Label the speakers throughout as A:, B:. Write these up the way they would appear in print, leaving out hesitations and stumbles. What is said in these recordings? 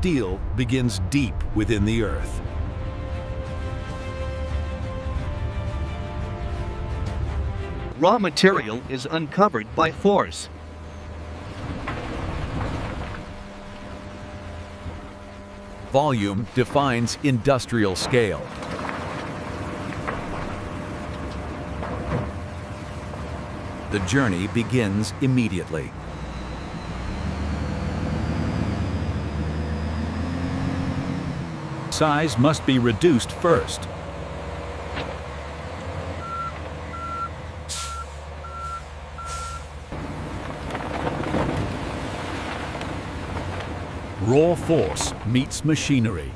A: Steel begins deep within the earth.
B: Raw material is uncovered by force.
A: Volume defines industrial scale. The journey begins immediately. Size must be reduced first. Raw force meets machinery.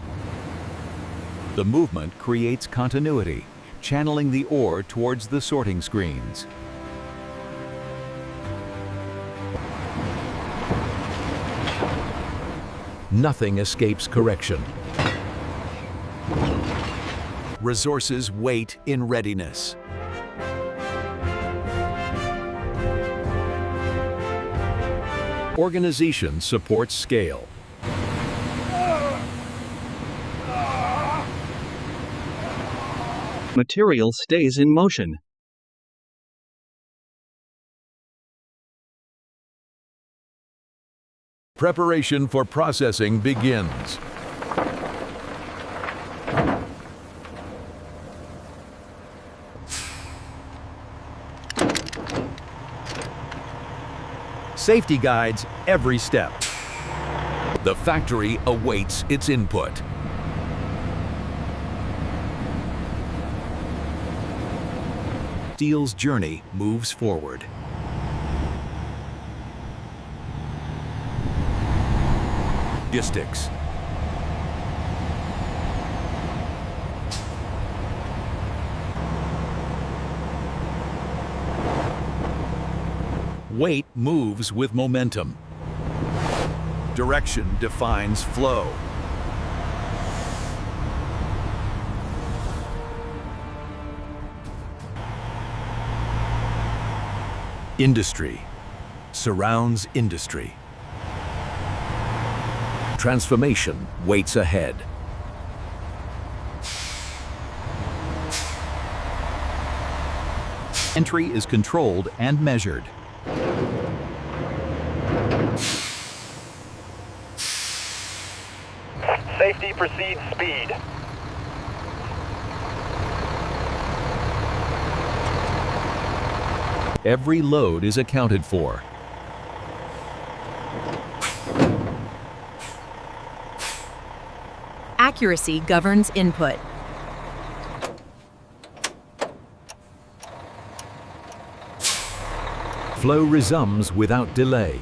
A: The movement creates continuity, channeling the ore towards the sorting screens. Nothing escapes correction. Resources wait in readiness. Organization supports scale.
B: Material stays in motion.
A: Preparation for processing begins. Safety guides every step. The factory awaits its input. Steel's journey moves forward. Logistics. Weight moves with momentum. Direction defines flow. Industry surrounds industry. Transformation waits ahead. Entry is controlled and measured.
C: Safety precedes speed.
A: Every load is accounted for.
D: Accuracy governs input.
A: Flow resumes without delay.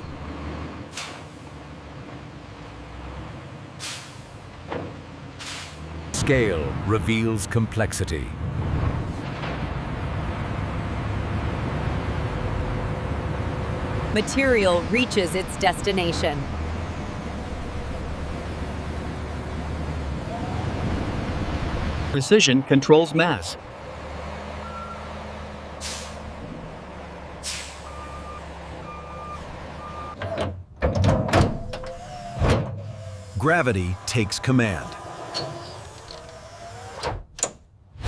A: Scale reveals complexity.
D: Material reaches its destination.
B: Precision controls mass.
A: Gravity takes command.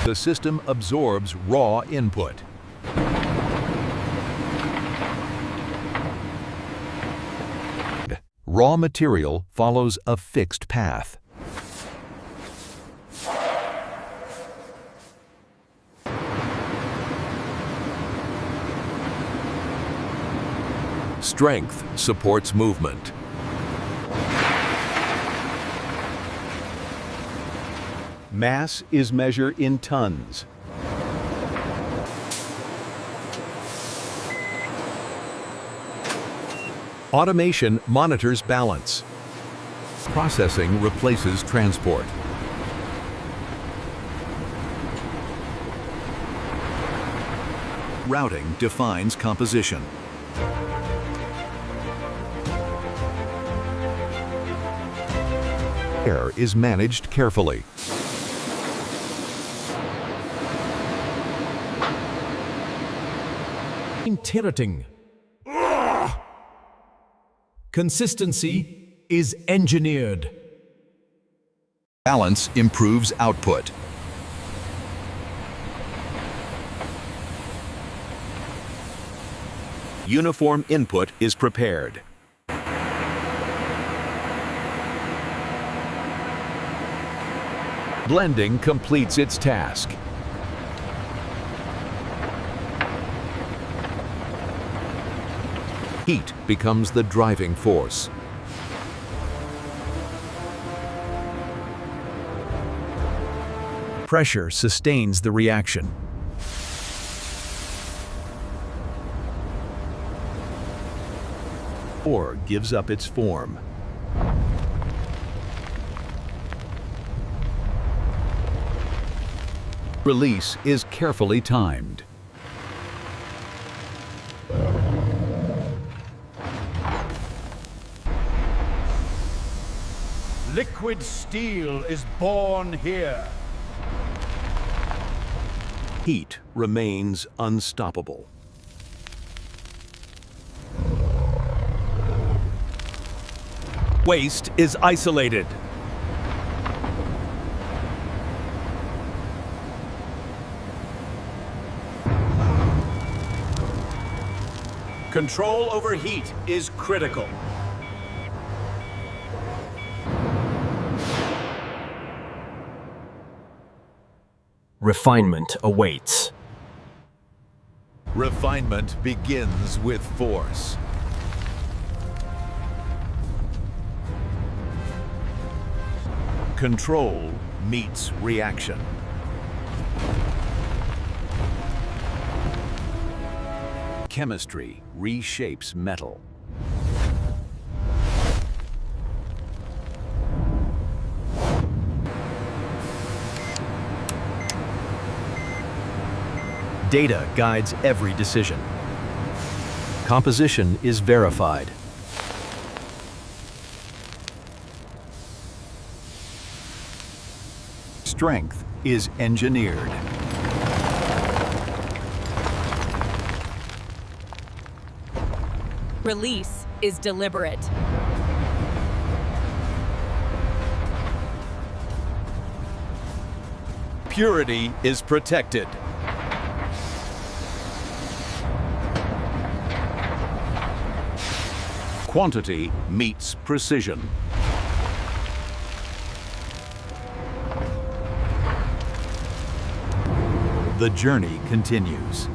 A: The system absorbs raw input. Raw material follows a fixed path. Strength supports movement. Mass is measured in tons. Automation monitors balance. Processing replaces transport. Routing defines composition. Air is managed carefully.
E: Tirting. Consistency is engineered.
A: Balance improves output. Uniform input is prepared. Blending completes its task. Heat becomes the driving force. Pressure sustains the reaction. Ore gives up its form. Release is carefully timed.
E: Liquid steel is born here.
A: Heat remains unstoppable. Waste is isolated.
E: Control over heat is critical.
F: Refinement awaits.
A: Refinement begins with force. Control meets reaction. Chemistry reshapes metal. Data guides every decision. Composition is verified. Strength is engineered.
D: Release is deliberate.
A: Purity is protected. Quantity meets precision. The journey continues.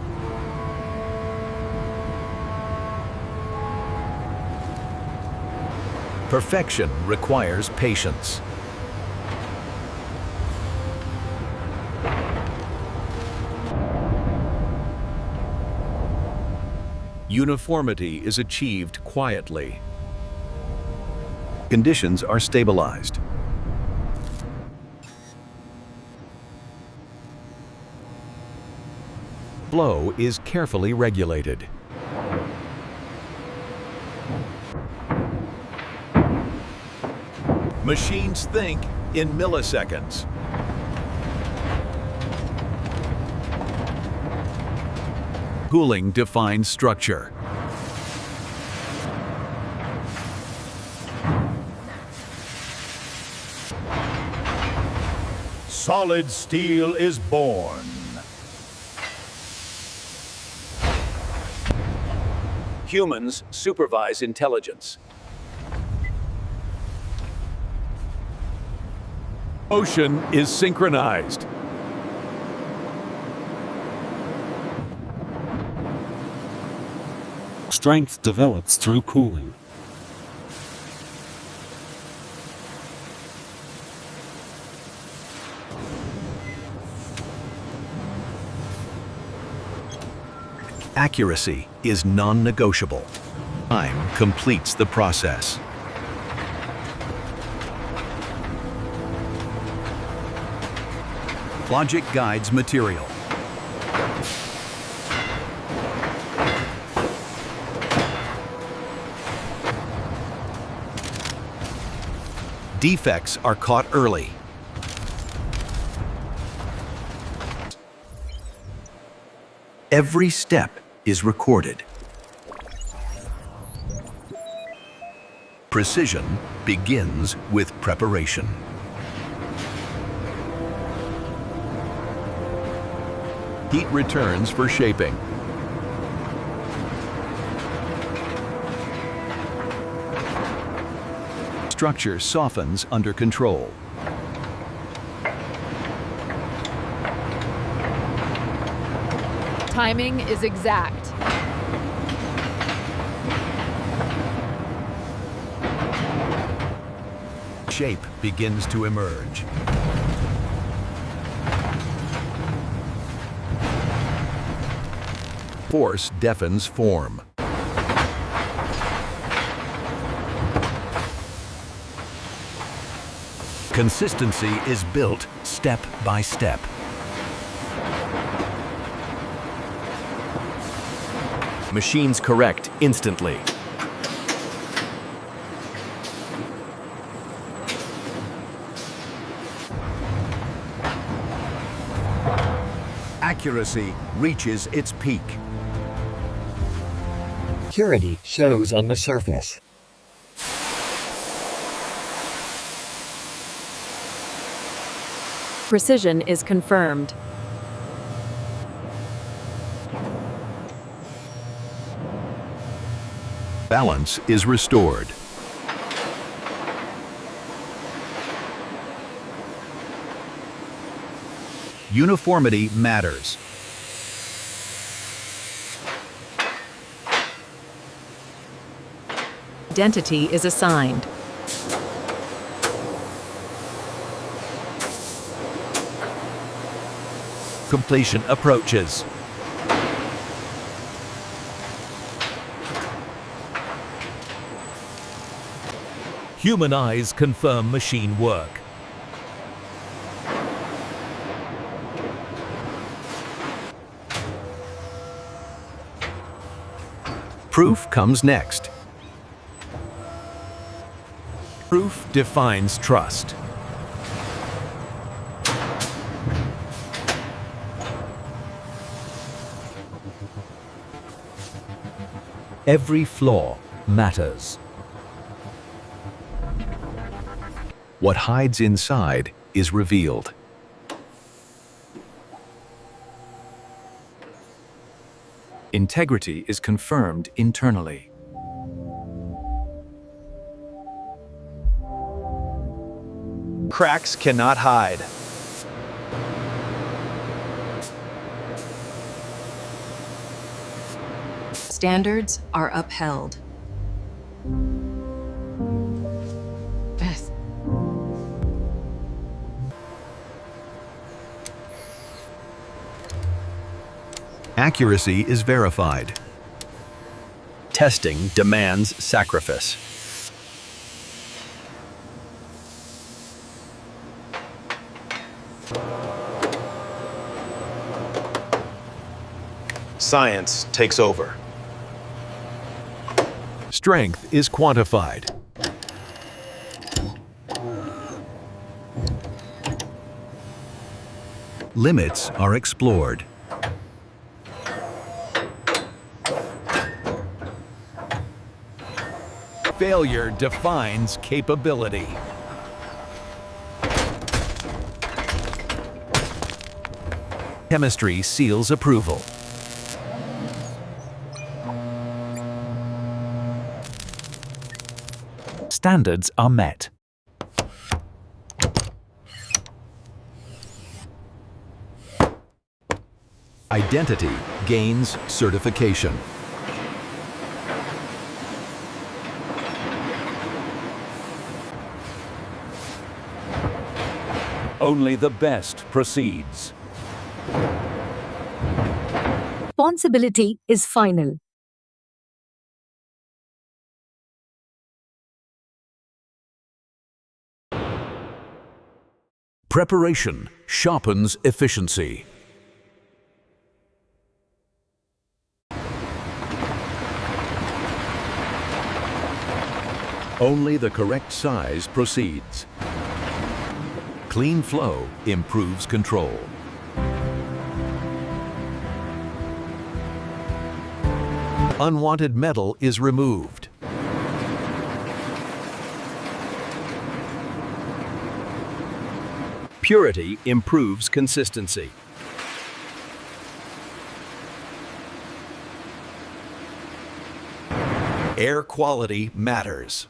A: Perfection requires patience. Uniformity is achieved quietly. Conditions are stabilized. Flow is carefully regulated. Machines think in milliseconds. Cooling defines structure.
E: Solid steel is born.
A: Humans supervise intelligence. Motion is synchronized.
G: Strength develops through cooling.
A: Accuracy is non-negotiable. Time completes the process. Logic guides material. Defects are caught early. Every step is recorded. Precision begins with preparation. Heat returns for shaping. Structure softens under control.
D: Timing is exact.
A: Shape begins to emerge. Force deafens form. Consistency is built step by step.
F: Machines correct instantly.
A: Accuracy reaches its peak.
H: Purity shows on the surface.
D: Precision is confirmed.
A: Balance is restored. Uniformity matters.
D: Identity is assigned.
A: Completion approaches. Human eyes confirm machine work. Proof comes next. Proof defines trust. Every flaw matters. What hides inside is revealed.
F: Integrity is confirmed internally.
B: Cracks cannot hide.
D: Standards are upheld.
A: Accuracy is verified.
F: Testing demands sacrifice.
I: Science takes over.
A: Strength is quantified. Limits are explored. Failure defines capability. Chemistry seals approval. Standards are met. Identity gains certification. Only the best proceeds.
J: Responsibility is final.
A: Preparation sharpens efficiency. Only the correct size proceeds. Clean flow improves control. Unwanted metal is removed.
F: Purity improves consistency.
A: Air quality matters.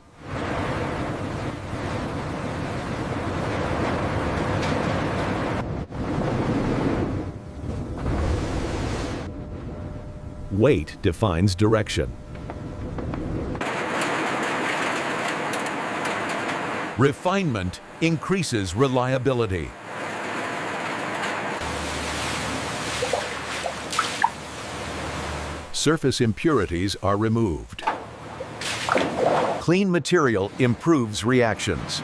A: Weight defines direction. Refinement increases reliability. Surface impurities are removed. Clean material improves reactions.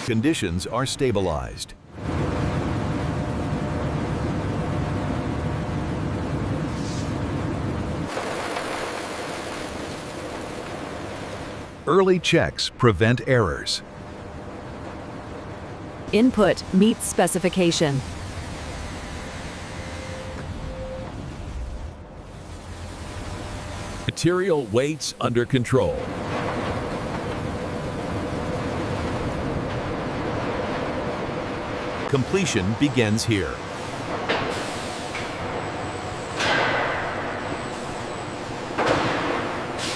A: Conditions are stabilized. Early checks prevent errors.
D: Input meets specification.
A: Material weights under control. Completion begins here.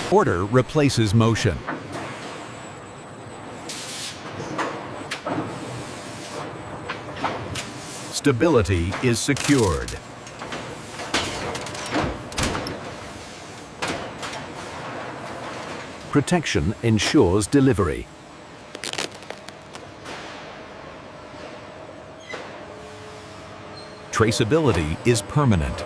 A: Order replaces motion. Stability is secured. Protection ensures delivery. Traceability is permanent.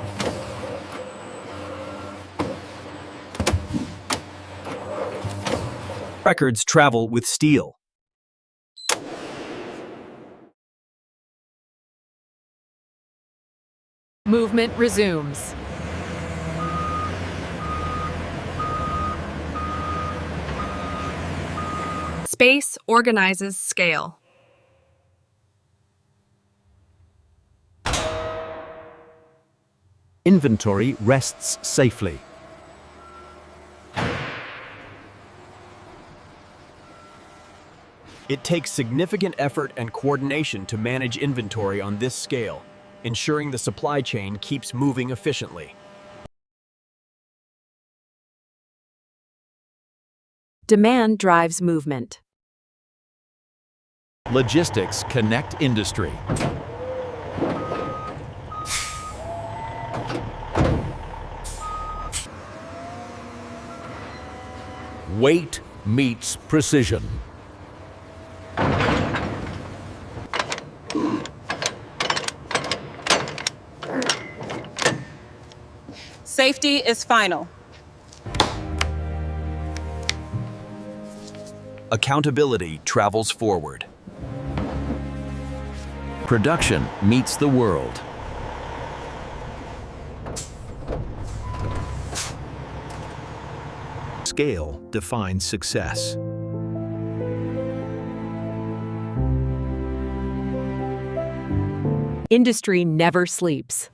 B: Records travel with steel.
D: Movement resumes. Space organizes scale.
A: Inventory rests safely.
F: It takes significant effort and coordination to manage inventory on this scale, ensuring the supply chain keeps moving efficiently.
D: Demand drives movement.
A: Logistics connect industry. Weight meets precision.
K: Safety is final.
F: Accountability travels forward.
A: Production meets the world. Scale defines success.
D: Industry never sleeps.